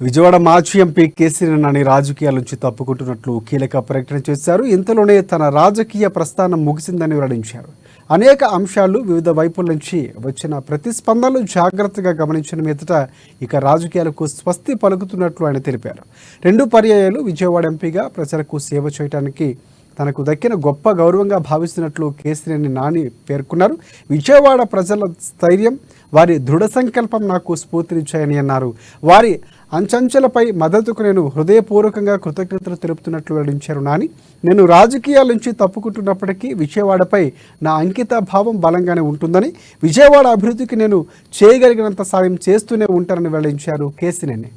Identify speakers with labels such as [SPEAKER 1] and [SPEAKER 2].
[SPEAKER 1] విజయవాడ మాజీ ఎంపీ కేసీఆర్ నాని రాజకీయాల నుంచి తప్పుకుంటున్నట్లు కీలక ప్రకటన చేశారు. ఇంతలోనే తన రాజకీయ ప్రస్థానం ముగిసిందని వెల్లడించారు. అనేక అంశాలు వివిధ వైపుల నుంచి వచ్చిన ప్రతిస్పందనలు జాగ్రత్తగా గమనించిన మీదట ఇక రాజకీయాలకు స్వస్తి పలుకుతున్నట్లు ఆయన తెలిపారు. 2 పర్యాయాలు విజయవాడ ఎంపీగా ప్రజలకు సేవ చేయడానికి తనకు దక్కిన గొప్ప గౌరవంగా భావిస్తున్నట్లు కేసీఆర్ నాని పేర్కొన్నారు. విజయవాడ ప్రజల స్థైర్యం, వారి దృఢ సంకల్పం నాకు స్ఫూర్తినిచ్చాయని అన్నారు. వారి అంచంచెలపై మద్దతుకు నేను హృదయపూర్వకంగా కృతజ్ఞతలు తెలుపుతున్నట్లు వెల్లడించారు నాని. నేను రాజకీయాల నుంచి తప్పుకుంటున్నప్పటికీ విజయవాడపై నా అంకిత భావం బలంగానే ఉంటుందని, విజయవాడ అభివృద్ధికి నేను చేయగలిగినంత సాయం చేస్తూనే ఉంటానని వెల్లడించారు కేసీఆర్.